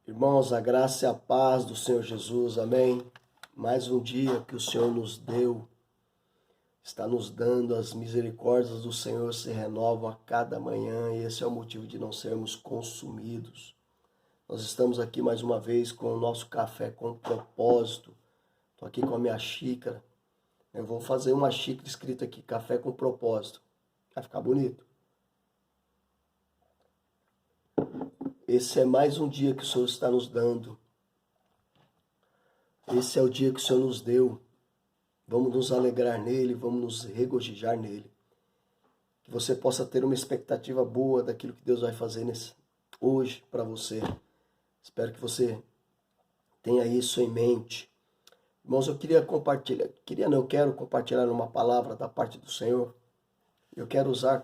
Irmãos, a graça e a paz do Senhor Jesus, amém? Mais um dia que o Senhor nos deu, está nos dando, as misericórdias do Senhor se renovam a cada manhã e esse é o motivo de não sermos consumidos. Nós estamos aqui mais uma vez com o nosso café com propósito. Estou aqui com a minha xícara. Eu vou fazer uma xícara escrita aqui, café com propósito. Vai ficar bonito. Esse é mais um dia que o Senhor está nos dando. Esse é o dia que o Senhor nos deu. Vamos nos alegrar nele, vamos nos regozijar nele. Que você possa ter uma expectativa boa daquilo que Deus vai fazer hoje para você. Espero que você tenha isso em mente. Irmãos, eu quero compartilhar uma palavra da parte do Senhor. Eu quero usar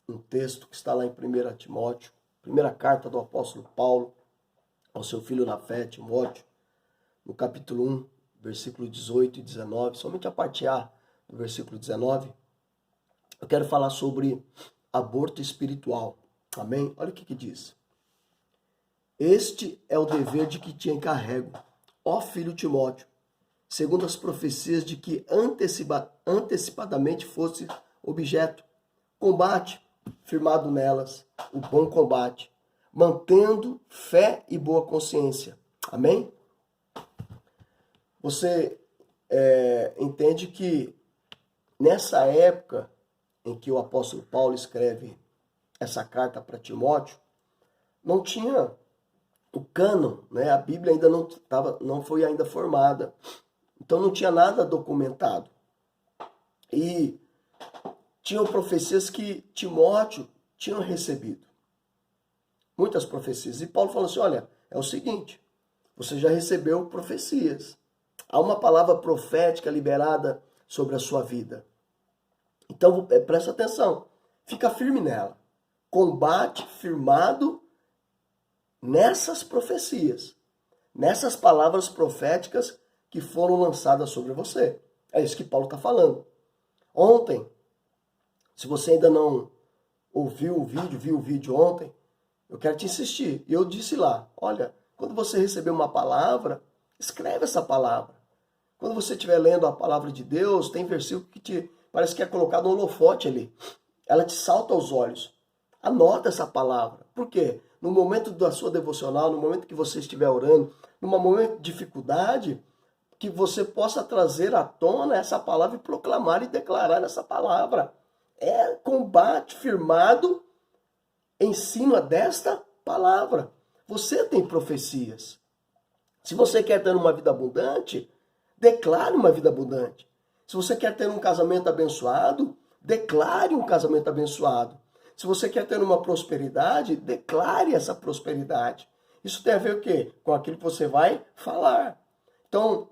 um texto que está lá em 1 Timóteo, primeira carta do apóstolo Paulo ao seu filho na fé, Timóteo, no capítulo 1, versículo 18 e 19, somente a parte A do versículo 19, eu quero falar sobre aborto espiritual. Amém? Olha o que diz. Este é o dever de que te encarrego, ó filho Timóteo, segundo as profecias de que antecipadamente fosse objeto. Combate, firmado nelas, o bom combate, mantendo fé e boa consciência. Amém? Você entende que nessa época em que o apóstolo Paulo escreve essa carta para Timóteo, não tinha o cânon, né? A Bíblia ainda não foi ainda formada. Então não tinha nada documentado. E tinham profecias que Timóteo tinha recebido. Muitas profecias. E Paulo falou assim, olha, é o seguinte, você já recebeu profecias. Há uma palavra profética liberada sobre a sua vida. Então, presta atenção. Fica firme nela. Combate firmado nessas profecias. Nessas palavras proféticas que foram lançadas sobre você. É isso que Paulo está falando. Ontem, se você ainda não viu o vídeo ontem, eu quero te insistir. E eu disse lá, olha, quando você receber uma palavra, escreve essa palavra. Quando você estiver lendo a palavra de Deus, tem versículo que parece que é colocado um holofote ali. Ela te salta aos olhos. Anota essa palavra. Por quê? No momento da sua devocional, no momento que você estiver orando, num momento de dificuldade, que você possa trazer à tona essa palavra e proclamar e declarar essa palavra. É combate firmado em cima desta palavra. Você tem profecias. Se você quer ter uma vida abundante, declare uma vida abundante. Se você quer ter um casamento abençoado, declare um casamento abençoado. Se você quer ter uma prosperidade, declare essa prosperidade. Isso tem a ver o quê? Com aquilo que você vai falar. Então,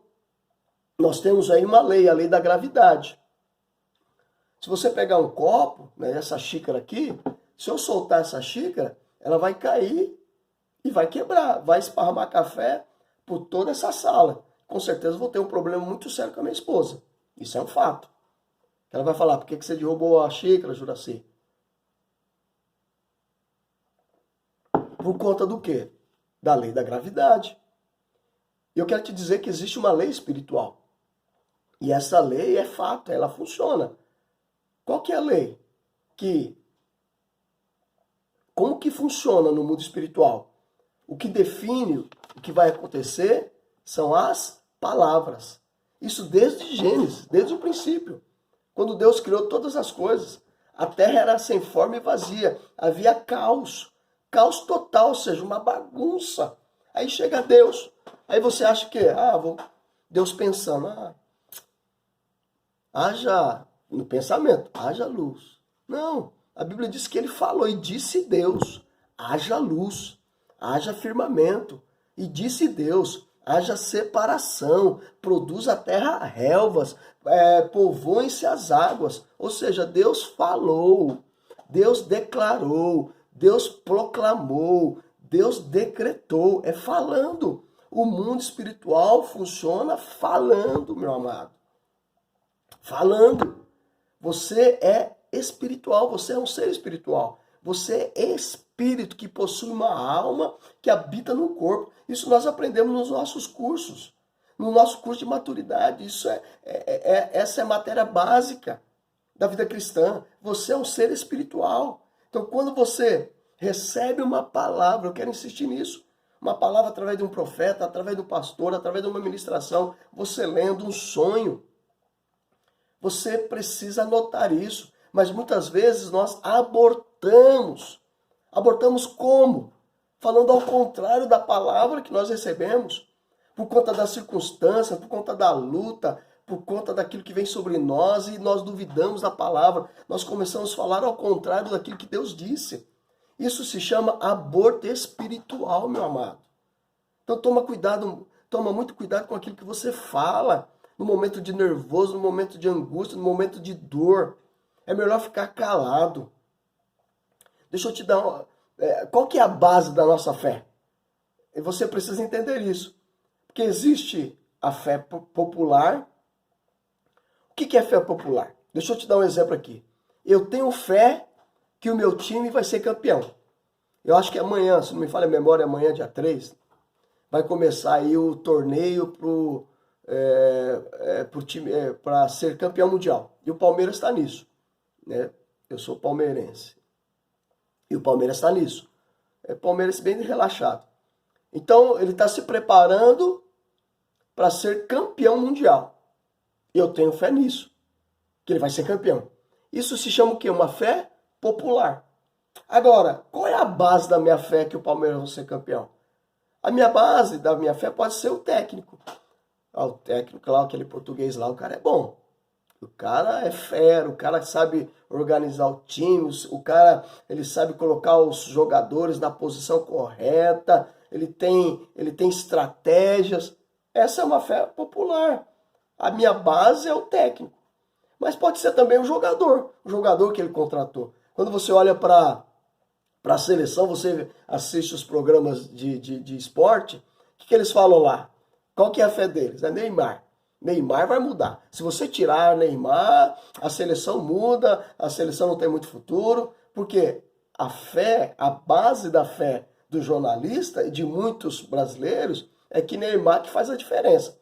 nós temos aí uma lei, a lei da gravidade. Se você pegar um copo, né, essa xícara aqui, se eu soltar essa xícara, ela vai cair e vai quebrar, vai esparramar café por toda essa sala. Com certeza vou ter um problema muito sério com a minha esposa. Isso é um fato. Ela vai falar, por que você derrubou a xícara, Juraci? Por conta do quê? Da lei da gravidade. E eu quero te dizer que existe uma lei espiritual. E essa lei é fato, ela funciona. Qual que é a lei? Como que funciona no mundo espiritual? O que define o que vai acontecer são as palavras. Isso desde Gênesis, desde o princípio. Quando Deus criou todas as coisas, a terra era sem forma e vazia. Havia caos. Caos total, ou seja, uma bagunça. Aí chega Deus. Aí você acha que, Deus pensando, haja, no pensamento, haja luz. Não, a Bíblia diz que ele falou e disse Deus, haja luz, haja firmamento. E disse Deus, haja separação, produz a terra relvas, povoem-se as águas. Ou seja, Deus falou, Deus declarou, Deus proclamou, Deus decretou, é falando. O mundo espiritual funciona falando, meu amado. Falando. Você é espiritual, você é um ser espiritual. Você espírito que possui uma alma que habita no corpo. Isso nós aprendemos nos nossos cursos, no nosso curso de maturidade. Essa é a matéria básica da vida cristã. Você é um ser espiritual. Então, quando você recebe uma palavra, eu quero insistir nisso, uma palavra através de um profeta, através do pastor, através de uma ministração, você lendo um sonho, você precisa anotar isso. Mas muitas vezes nós abortamos. Abortamos como? Falando ao contrário da palavra que nós recebemos. Por conta da circunstância, por conta da luta, por conta daquilo que vem sobre nós e nós duvidamos da palavra. Nós começamos a falar ao contrário daquilo que Deus disse. Isso se chama aborto espiritual, meu amado. Então toma muito cuidado com aquilo que você fala no momento de nervoso, no momento de angústia, no momento de dor. É melhor ficar calado. Deixa eu te dar qual que é a base da nossa fé? E você precisa entender isso. Porque existe a fé popular. O que é fé popular? Deixa eu te dar um exemplo aqui. Eu tenho fé que o meu time vai ser campeão. Eu acho que amanhã, se não me falha a memória, amanhã, dia 3, vai começar aí o torneio para ser campeão mundial. E o Palmeiras está nisso. Né? Eu sou palmeirense. E o Palmeiras está nisso. É Palmeiras bem relaxado. Então, ele está se preparando para ser campeão mundial. Eu tenho fé nisso, que ele vai ser campeão. Isso se chama o quê? Uma fé popular. Agora, qual é a base da minha fé que o Palmeiras vai ser campeão? A minha base da minha fé pode ser o técnico. O técnico lá, aquele português lá, o cara é bom. O cara é fera, o cara sabe organizar o time, o cara ele sabe colocar os jogadores na posição correta, ele tem estratégias. Essa é uma fé popular. A minha base é o técnico. Mas pode ser também o jogador que ele contratou. Quando você olha para a seleção, você assiste os programas de esporte, o que eles falam lá? Qual que é a fé deles? É Neymar. Neymar vai mudar. Se você tirar Neymar, a seleção muda, a seleção não tem muito futuro, porque a fé, a base da fé do jornalista e de muitos brasileiros é que Neymar que faz a diferença.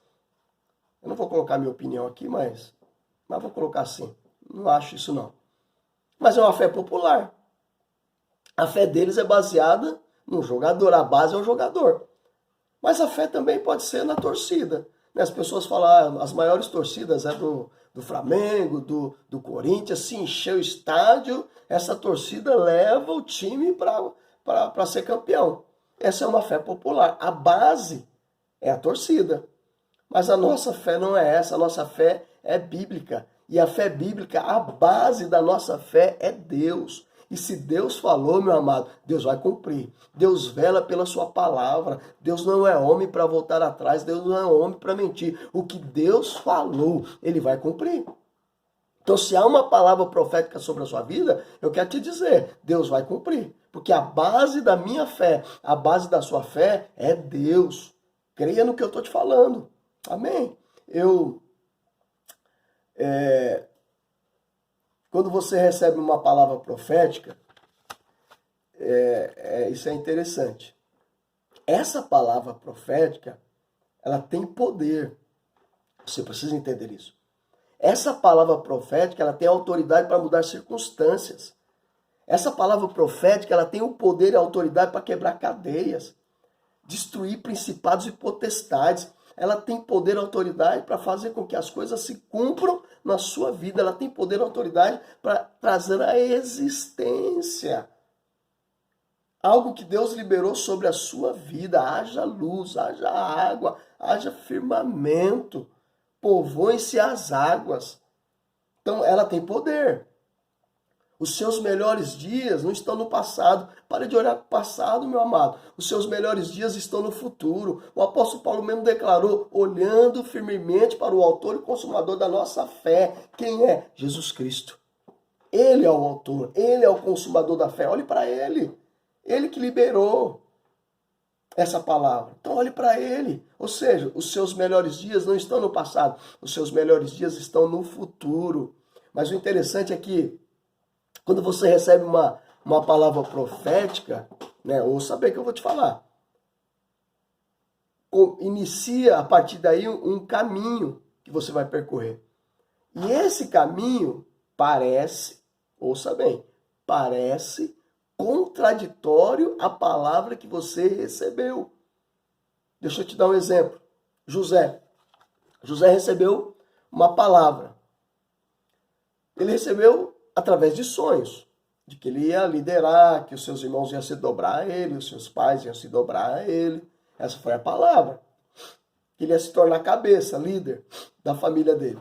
Eu não vou colocar minha opinião aqui, mas vou colocar assim. Não acho isso não. Mas é uma fé popular. A fé deles é baseada no jogador, a base é o jogador. Mas a fé também pode ser na torcida. As pessoas falam, as maiores torcidas é do Flamengo, do Corinthians, se encher o estádio, essa torcida leva o time para ser campeão. Essa é uma fé popular. A base é a torcida. Mas a nossa fé não é essa, a nossa fé é bíblica. E a fé bíblica, a base da nossa fé é Deus. E se Deus falou, meu amado, Deus vai cumprir. Deus vela pela sua palavra. Deus não é homem para voltar atrás. Deus não é homem para mentir. O que Deus falou, ele vai cumprir. Então, se há uma palavra profética sobre a sua vida, eu quero te dizer, Deus vai cumprir. Porque a base da minha fé, a base da sua fé é Deus. Creia no que eu estou te falando. Amém? Quando você recebe uma palavra profética, isso é interessante. Essa palavra profética, ela tem poder. Você precisa entender isso. Essa palavra profética, ela tem autoridade para mudar circunstâncias. Essa palavra profética, ela tem o poder e a autoridade para quebrar cadeias, destruir principados e potestades. Ela tem poder e autoridade para fazer com que as coisas se cumpram na sua vida. Ela tem poder e autoridade para trazer a existência algo que Deus liberou sobre a sua vida. Haja luz, haja água, haja firmamento. Povoem-se as águas. Então, ela tem poder. Os seus melhores dias não estão no passado. Pare de olhar para o passado, meu amado. Os seus melhores dias estão no futuro. O apóstolo Paulo mesmo declarou, olhando firmemente para o autor e consumador da nossa fé. Quem é? Jesus Cristo. Ele é o autor, ele é o consumador da fé. Olhe para ele. Ele que liberou essa palavra. Então olhe para ele. Ou seja, os seus melhores dias não estão no passado. Os seus melhores dias estão no futuro. Mas o interessante é que quando você recebe uma palavra profética, né? Ouça bem que eu vou te falar. Inicia a partir daí um caminho que você vai percorrer. E esse caminho parece, ouça bem, parece contraditório à palavra que você recebeu. Deixa eu te dar um exemplo. José recebeu uma palavra. Ele recebeu através de sonhos, de que ele ia liderar, que os seus irmãos iam se dobrar a ele, os seus pais iam se dobrar a ele. Essa foi a palavra. Que ele ia se tornar cabeça, líder da família dele.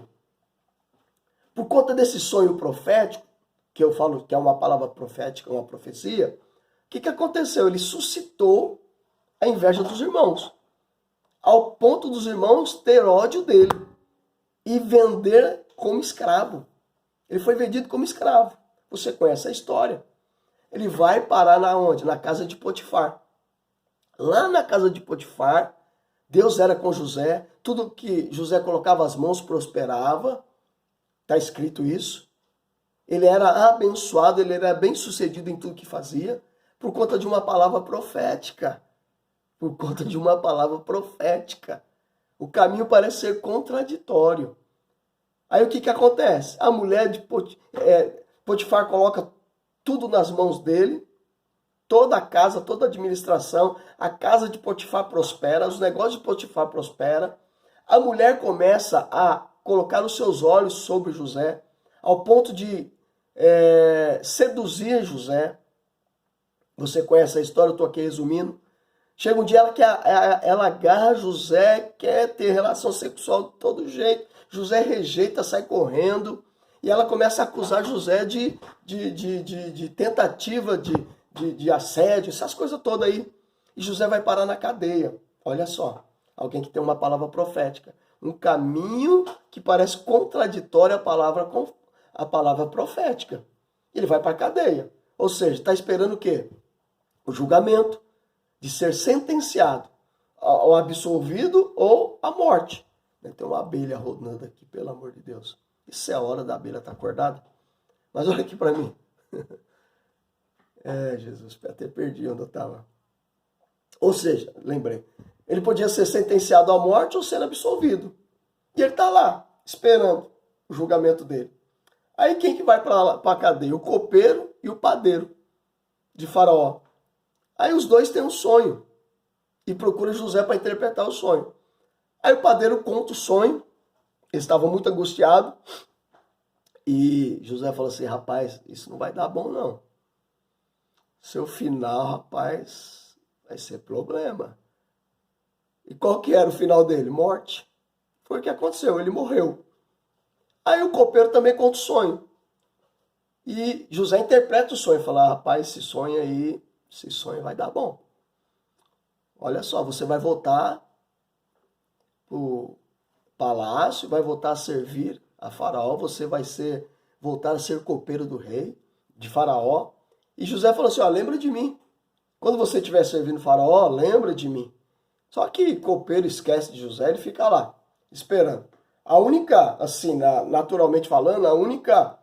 Por conta desse sonho profético, que eu falo que é uma palavra profética, uma profecia, o que aconteceu? Ele suscitou a inveja dos irmãos, ao ponto dos irmãos ter ódio dele e vender como escravo. Ele foi vendido como escravo. Você conhece a história. Ele vai parar na onde? Na casa de Potifar. Lá na casa de Potifar, Deus era com José. Tudo que José colocava as mãos prosperava. Está escrito isso. Ele era abençoado, ele era bem sucedido em tudo que fazia, por conta de uma palavra profética. Por conta de uma palavra profética. O caminho parece ser contraditório. Aí o que acontece? A mulher de Potifar coloca tudo nas mãos dele, toda a casa, toda a administração, a casa de Potifar prospera, os negócios de Potifar prosperam. A mulher começa a colocar os seus olhos sobre José, ao ponto de seduzir José. Você conhece a história, eu estou aqui resumindo. Chega um dia ela agarra José, quer ter relação sexual de todo jeito. José rejeita, sai correndo. E ela começa a acusar José de tentativa de assédio, essas coisas todas aí. E José vai parar na cadeia. Olha só, alguém que tem uma palavra profética. Um caminho que parece contraditório à palavra profética. Ele vai para a cadeia. Ou seja, está esperando o quê? O julgamento, de ser sentenciado ao absolvido ou à morte. Tem uma abelha rodando aqui, pelo amor de Deus. Isso é a hora da abelha estar acordada? Mas olha aqui para mim. Jesus, até perdi onde eu estava. Ou seja, lembrei. Ele podia ser sentenciado à morte ou ser absolvido. E ele está lá, esperando o julgamento dele. Aí quem que vai para a cadeia? O copeiro e o padeiro de Faraó. Aí os dois têm um sonho e procuram José para interpretar o sonho. Aí o padeiro conta o sonho, eles estavam muito angustiados, e José falou assim, rapaz, isso não vai dar bom não. Seu final, rapaz, vai ser problema. E qual que era o final dele? Morte. Foi o que aconteceu, ele morreu. Aí o copeiro também conta o sonho. E José interpreta o sonho, fala, rapaz, esse sonho vai dar bom. Olha só, você vai voltar para o palácio, vai voltar a servir a Faraó, você vai voltar a ser copeiro do rei, de Faraó. E José falou assim, lembra de mim. Quando você estiver servindo Faraó, lembra de mim. Só que copeiro esquece de José, ele fica lá, esperando. A única, assim, naturalmente falando, a única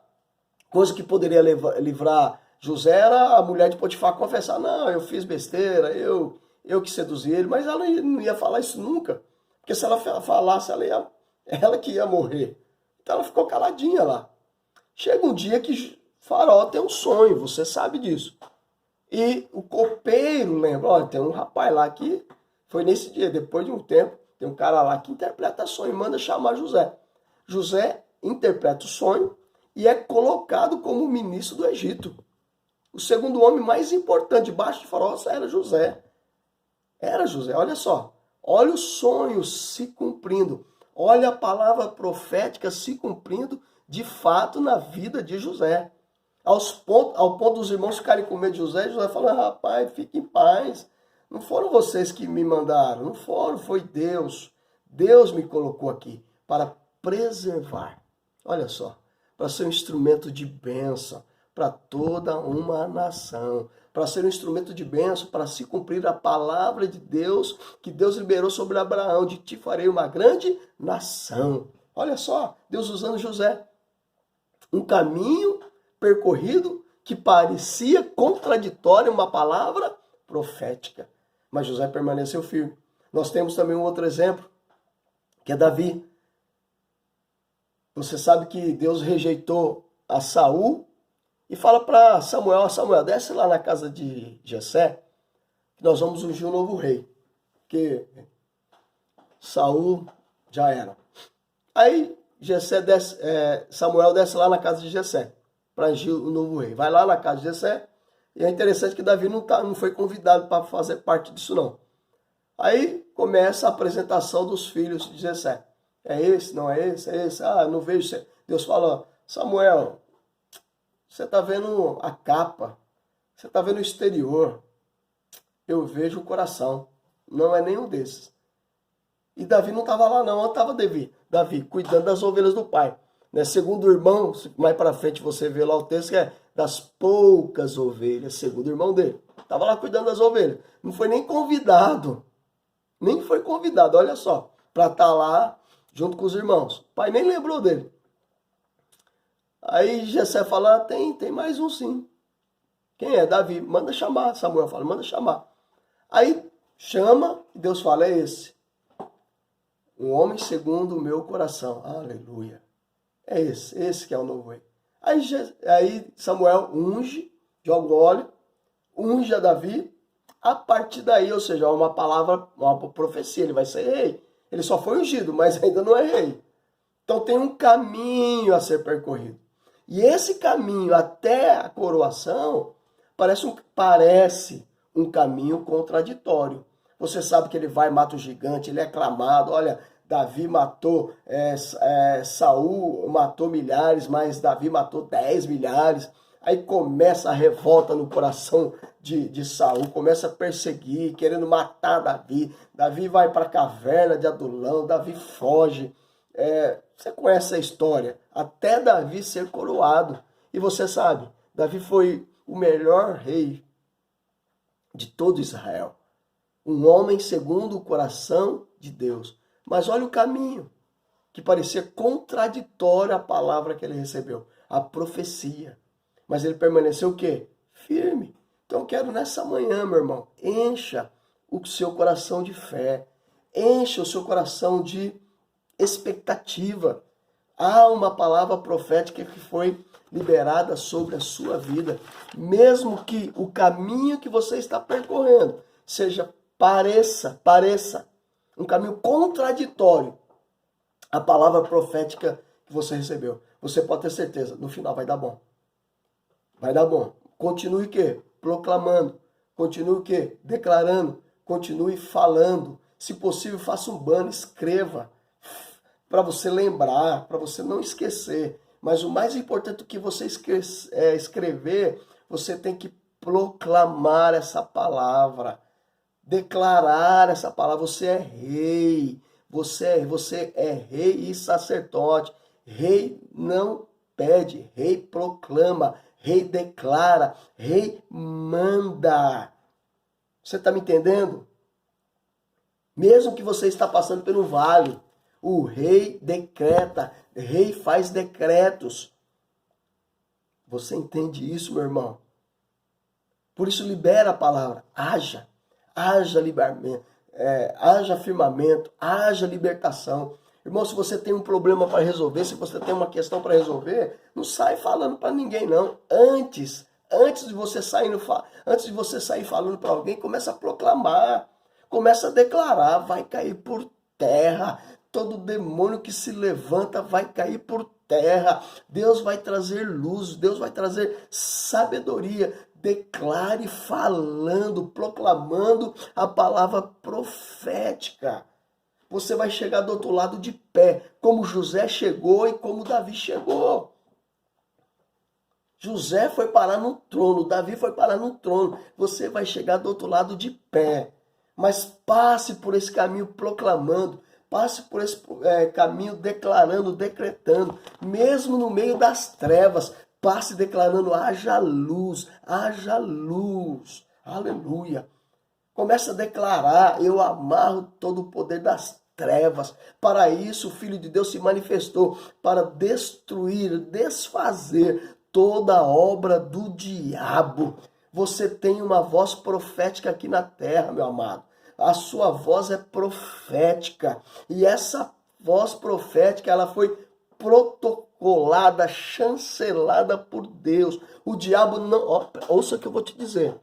coisa que poderia livrar José era a mulher de Potifar confessar, não, eu fiz besteira, eu que seduzi ele, mas ela não ia falar isso nunca, porque se ela falasse, ela que ia morrer. Então ela ficou caladinha lá. Chega um dia que Faraó tem um sonho, você sabe disso. E o copeiro lembra, olha, tem um rapaz lá que foi nesse dia, depois de um tempo, tem um cara lá que interpreta sonho e manda chamar José. José interpreta o sonho e é colocado como ministro do Egito. O segundo homem mais importante debaixo de Faraó era José. Era José, olha só. Olha o sonho se cumprindo. Olha a palavra profética se cumprindo de fato na vida de José. Ao ponto dos irmãos ficarem com medo de José, José falando, rapaz, fique em paz. Não foram vocês que me mandaram, não foram, foi Deus. Deus me colocou aqui para preservar. Olha só, para ser um instrumento de bênção para toda uma nação, para ser um instrumento de bênção, para se cumprir a palavra de Deus, que Deus liberou sobre Abraão, de ti farei uma grande nação. Olha só, Deus usando José. Um caminho percorrido que parecia contraditória uma palavra profética. Mas José permaneceu firme. Nós temos também um outro exemplo, que é Davi. Você sabe que Deus rejeitou a Saul e fala para Samuel, Samuel, desce lá na casa de Jessé, que nós vamos ungir um novo rei. Porque Saul já era. Aí Samuel desce lá na casa de Jessé para ungir o novo rei. Vai lá na casa de Jessé, e é interessante que Davi não foi convidado para fazer parte disso não. Aí começa a apresentação dos filhos de Jessé. É esse, não é esse, é esse. Ah, não vejo. Deus fala, Samuel, você está vendo a capa, você está vendo o exterior. Eu vejo o coração. Não é nenhum desses. E Davi não estava lá não, onde estava Davi, cuidando das ovelhas do pai. Né? Segundo o irmão, mais para frente você vê lá o texto que é das poucas ovelhas, segundo o irmão dele. Estava lá cuidando das ovelhas. Não foi nem convidado. Nem foi convidado, olha só, para estar lá junto com os irmãos. O pai nem lembrou dele. Aí Jessé fala, tem mais um sim. Quem é? Davi. Manda chamar. Samuel fala, manda chamar. Aí chama e Deus fala, é esse. Um homem segundo o meu coração. Aleluia. É esse que é o novo rei. Aí Samuel unge, joga o óleo, unge a Davi. A partir daí, ou seja, uma palavra, uma profecia, ele vai ser rei. Ele só foi ungido, mas ainda não é rei. Então tem um caminho a ser percorrido. E esse caminho até a coroação parece um caminho contraditório. Você sabe que ele vai, mata o gigante, ele é aclamado. Olha, Davi matou, Saul matou milhares, mas Davi matou 10 milhares. Aí começa a revolta no coração de Saul, começa a perseguir, querendo matar Davi. Davi vai para a caverna de Adulão, Davi foge. Você conhece a história, até Davi ser coroado. E você sabe, Davi foi o melhor rei de todo Israel. Um homem segundo o coração de Deus. Mas olha o caminho, que parecia contraditório à palavra que ele recebeu, a profecia. Mas ele permaneceu o quê? Firme. Então eu quero nessa manhã, meu irmão, encha o seu coração de fé, encha o seu coração de expectativa. Há uma palavra profética que foi liberada sobre a sua vida. Mesmo que o caminho que você está percorrendo pareça um caminho contraditório à palavra profética que você recebeu. Você pode ter certeza, no final vai dar bom. Vai dar bom. Continue o quê? Proclamando. Continue o quê? Declarando. Continue falando. Se possível, faça um banner, escreva. Para você lembrar, para você não esquecer. Mas o mais importante do que você escrever, você tem que proclamar essa palavra. Declarar essa palavra. Você é rei. Você é rei e sacerdote. Rei não pede, rei proclama, rei declara, rei manda. Você está me entendendo? Mesmo que você está passando pelo vale, o rei decreta, o rei faz decretos. Você entende isso, meu irmão? Por isso libera a palavra, haja livramento, haja firmamento, haja libertação. Irmão, se você tem um problema para resolver, se você tem uma questão para resolver, não sai falando para ninguém, não. Antes de você sair falando para alguém, começa a proclamar, começa a declarar, vai cair por terra. Todo demônio que se levanta vai cair por terra. Deus vai trazer luz, Deus vai trazer sabedoria. Declare falando, proclamando a palavra profética. Você vai chegar do outro lado de pé, como José chegou e como Davi chegou. José foi parar no trono, Davi foi parar no trono. Você vai chegar do outro lado de pé. Mas passe por esse caminho proclamando, passe por esse caminho declarando, decretando, mesmo no meio das trevas, passe declarando, haja luz, haja luz. Aleluia. Começa a declarar, eu amarro todo o poder das trevas. Para isso o Filho de Deus se manifestou, para destruir, desfazer toda obra do diabo. Você tem uma voz profética aqui na terra, meu amado. A sua voz é profética. E essa voz profética, ela foi protocolada, chancelada por Deus. O diabo não... Ouça o que eu vou te dizer.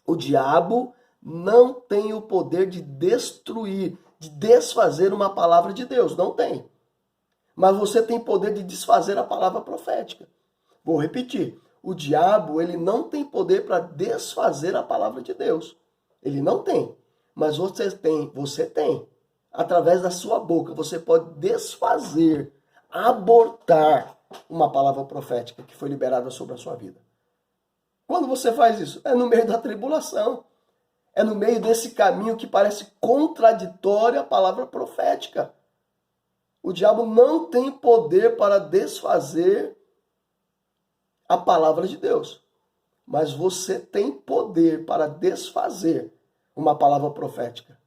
O diabo não tem o poder de destruir, de desfazer uma palavra de Deus. Não tem. Mas você tem poder de desfazer a palavra profética. Vou repetir. O diabo, ele não tem poder para desfazer a palavra de Deus. Ele não tem. Mas você tem. Através da sua boca, você pode desfazer, abortar uma palavra profética que foi liberada sobre a sua vida. Quando você faz isso? É no meio da tribulação. É no meio desse caminho que parece contraditório à palavra profética. O diabo não tem poder para desfazer a palavra de Deus. Mas você tem poder para desfazer uma palavra profética.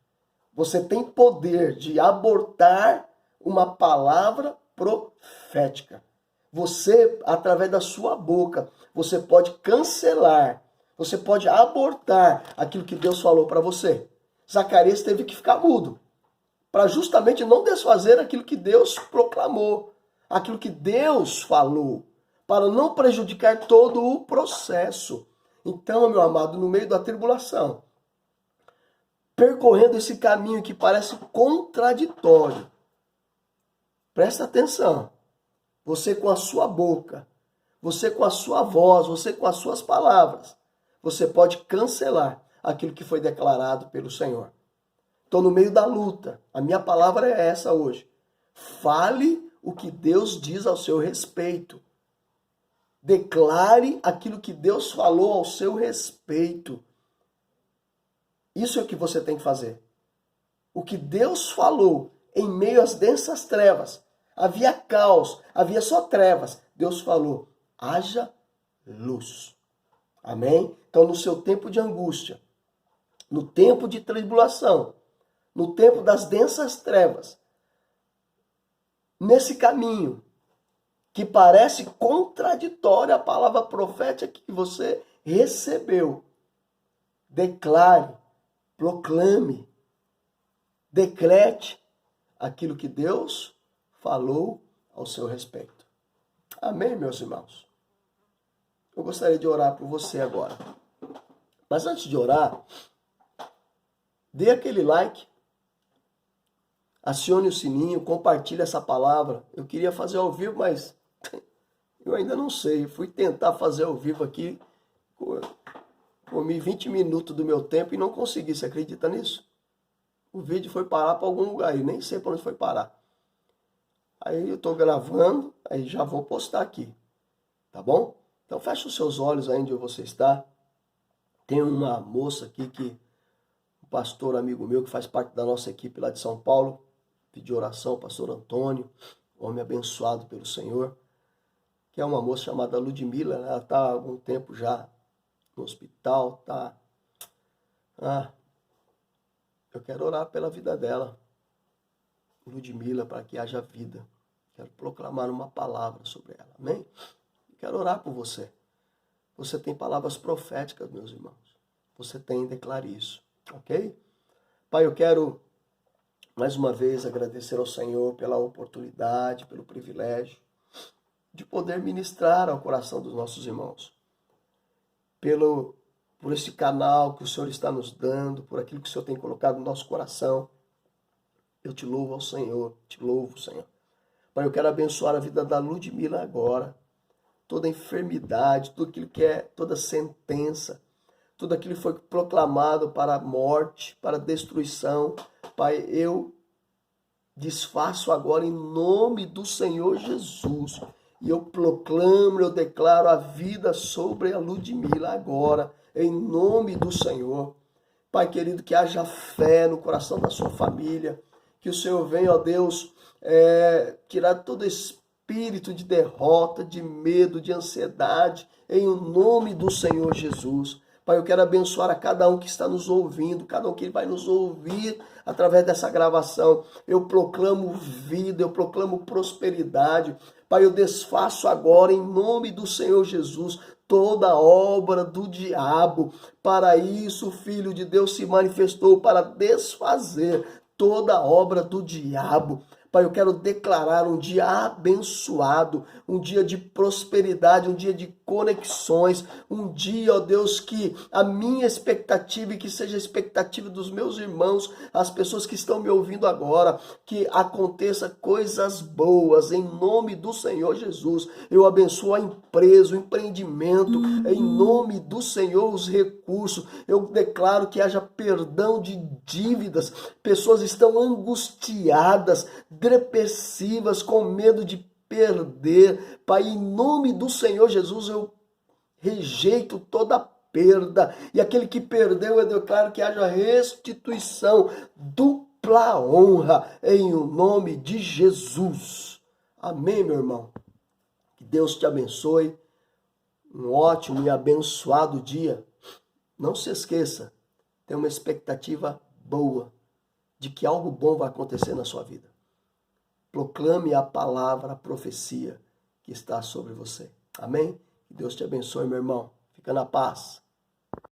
Você tem poder de abortar uma palavra profética. Você, através da sua boca, você pode cancelar, você pode abortar aquilo que Deus falou para você. Zacarias teve que ficar mudo, para justamente não desfazer aquilo que Deus proclamou, aquilo que Deus falou, para não prejudicar todo o processo. Então, meu amado, no meio da tribulação, percorrendo esse caminho que parece contraditório, presta atenção. Você com a sua boca, você com a sua voz, você com as suas palavras, você pode cancelar aquilo que foi declarado pelo Senhor. Então, no meio da luta, a minha palavra é essa hoje. Fale o que Deus diz ao seu respeito. Declare aquilo que Deus falou ao seu respeito. Isso é o que você tem que fazer. O que Deus falou em meio às densas trevas. Havia caos, havia só trevas. Deus falou, haja luz. Amém? Então, no seu tempo de angústia, no tempo de tribulação, no tempo das densas trevas, nesse caminho que parece contraditório à palavra profética que você recebeu, declare, proclame, decrete aquilo que Deus falou ao seu respeito. Amém, meus irmãos? Eu gostaria de orar por você agora. Mas antes de orar, dê aquele like, acione o sininho, compartilhe essa palavra. Eu queria fazer ao vivo, mas eu ainda não sei. Fui tentar fazer ao vivo aqui, comi 20 minutos do meu tempo e não consegui. Você acredita nisso? O vídeo foi parar para algum lugar aí, nem sei para onde foi parar. Aí eu estou gravando, aí já vou postar aqui, tá bom? Então feche os seus olhos aí onde você está. Tem uma moça aqui um pastor amigo meu que faz parte da nossa equipe lá de São Paulo, pediu oração, pastor Antônio, homem abençoado pelo Senhor, que é uma moça chamada Ludmila, né? Ela está há algum tempo já no hospital, tá? Eu quero orar pela vida dela, Ludmila, para que haja vida. Quero proclamar uma palavra sobre ela, amém? Quero orar por você. Você tem palavras proféticas, meus irmãos. Você tem, declare isso, ok? Pai, eu quero mais uma vez agradecer ao Senhor pela oportunidade, pelo privilégio de poder ministrar ao coração dos nossos irmãos. Por esse canal que o Senhor está nos dando, por aquilo que o Senhor tem colocado no nosso coração. Eu te louvo ao Senhor, te louvo, Senhor. Pai, eu quero abençoar a vida da Ludmila agora. Toda enfermidade, tudo aquilo que é, toda sentença, tudo aquilo que foi proclamado para a morte, para a destruição. Pai, eu desfaço agora em nome do Senhor Jesus. E eu proclamo, eu declaro a vida sobre a Ludmila agora, em nome do Senhor. Pai querido, que haja fé no coração da sua família, que o Senhor venha, ó Deus, tirar todo espírito de derrota, de medo, de ansiedade, em nome do Senhor Jesus. Pai, eu quero abençoar a cada um que está nos ouvindo, cada um que vai nos ouvir através dessa gravação. Eu proclamo vida, eu proclamo prosperidade. Pai, eu desfaço agora, em nome do Senhor Jesus, toda obra do diabo. Para isso, o Filho de Deus se manifestou, para desfazer toda obra do diabo. Pai, eu quero declarar um dia abençoado, um dia de prosperidade, um dia de conexões, um dia, ó Deus, que a minha expectativa e que seja a expectativa dos meus irmãos, as pessoas que estão me ouvindo agora, que aconteça coisas boas, em nome do Senhor Jesus. Eu abençoo a empresa, o empreendimento, em nome do Senhor, os recursos. Eu declaro que haja perdão de dívidas, pessoas estão angustiadas, depressivas, com medo de perder. Pai, em nome do Senhor Jesus, eu rejeito toda perda. E aquele que perdeu, eu declaro que haja restituição, dupla honra, em o nome de Jesus. Amém, meu irmão? Que Deus te abençoe. Um ótimo e abençoado dia. Não se esqueça, tenha uma expectativa boa de que algo bom vai acontecer na sua vida. Proclame a palavra, a profecia que está sobre você. Amém? Que Deus te abençoe, meu irmão. Fica na paz.